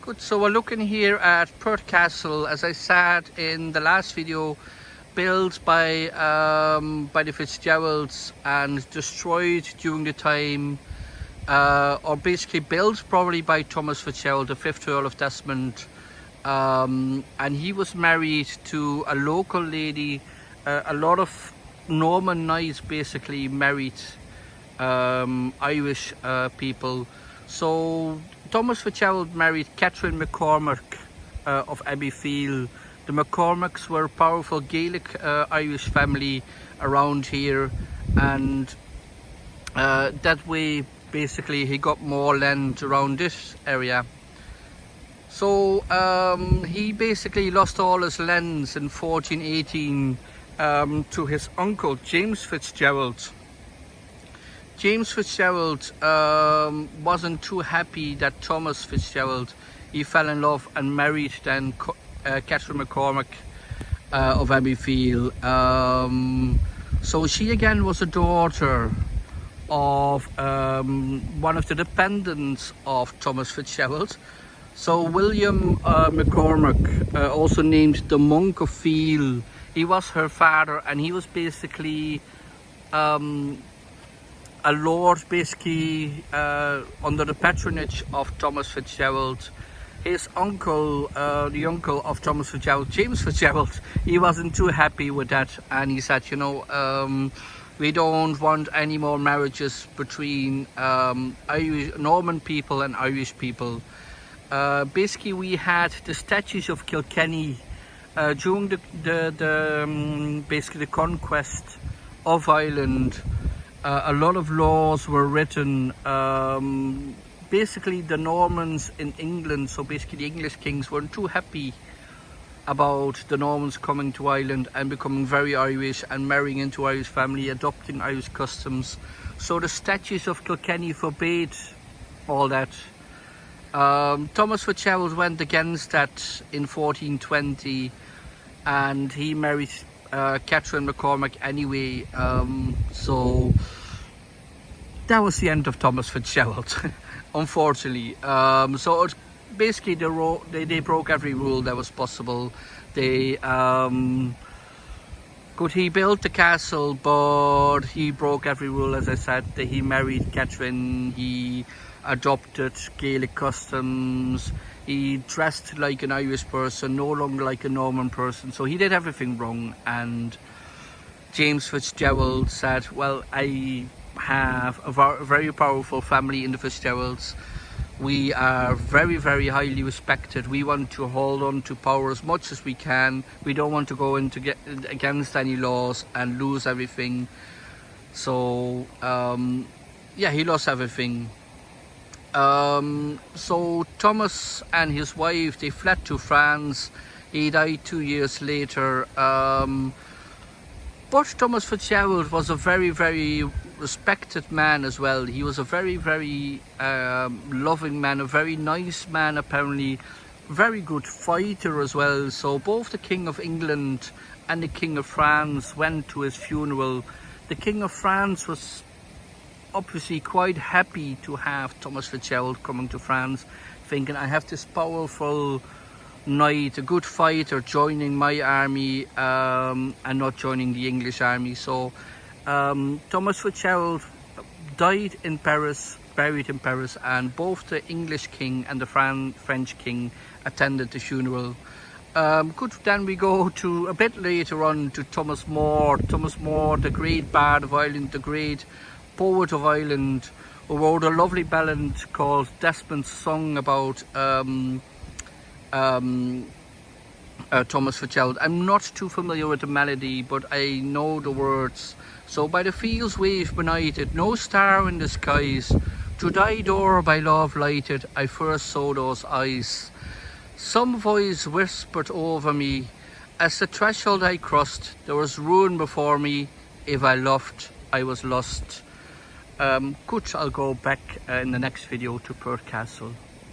Good, so we're looking here at Purt Castle, as I said in the last video, built by the FitzGeralds and destroyed during the time, or basically built probably by Thomas FitzGerald, the 5th Earl of Desmond, and he was married to a local lady. A lot of Norman knights basically married Irish people. So Thomas FitzGerald married Catherine McCormack of Abbeyfeale. The McCormacks were a powerful Gaelic Irish family around here, and that way basically he got more land around this area. So he basically lost all his lands in 1418 to his uncle James FitzGerald. James FitzGerald wasn't too happy that Thomas FitzGerald, he fell in love and married then Catherine McCormack of Abbeyfeale. So she again was a daughter of one of the dependents of Thomas FitzGerald. So William McCormack, also named the Monk of Field, he was her father, and he was basically a lord, basically under the patronage of Thomas FitzGerald. His uncle, the uncle of Thomas FitzGerald, James FitzGerald, he wasn't too happy with that, and he said, you know, we don't want any more marriages between Norman people and Irish people. Basically, we had the statues of Kilkenny during basically the conquest of Ireland. A lot of laws were written. Basically, the Normans in England, so basically the English kings, weren't too happy about the Normans coming to Ireland and becoming very Irish and marrying into Irish family, adopting Irish customs. So the statutes of Kilkenny forbade all that. Thomas FitzGerald went against that in 1420, and he married Catherine McCormack anyway. So that was the end of Thomas FitzGerald, unfortunately. So it, basically they broke every rule that was possible. They he built the castle, but he broke every rule, as I said. He married Catherine, he adopted Gaelic customs, he dressed like an Irish person, no longer like a Norman person. So he did everything wrong, and James FitzGerald said, well, I have a very powerful family in the FitzGeralds. We are very, very highly respected. We want to hold on to power as much as we can. We don't want to go into against any laws and lose everything. So yeah, he lost everything. So Thomas and his wife, they fled to France. He died 2 years later. But Thomas FitzGerald was a very, very respected man as well. He was a very, very loving man, a very nice man apparently, very good fighter as well. So both the King of England and the King of France went to his funeral. The King of France was obviously quite happy to have Thomas FitzGerald coming to France, thinking, I have this powerful knight, a good fighter, joining my army and not joining the English army. So Thomas FitzGerald died in Paris, buried in Paris, and both the English king and the French king attended the funeral. Good, then we go to a bit later on to Thomas More. Thomas More, the great bard of Ireland, the great poet of Ireland, who wrote a lovely ballad called Desmond's Song about Thomas FitzGerald. I'm not too familiar with the melody, but I know the words. So by the fields wave benighted, no star in the skies, to thy door by love lighted, I first saw those eyes. Some voice whispered over me, as the threshold I crossed, there was ruin before me. If I loved, I was lost. Good, I'll go back in the next video to Purt Castle.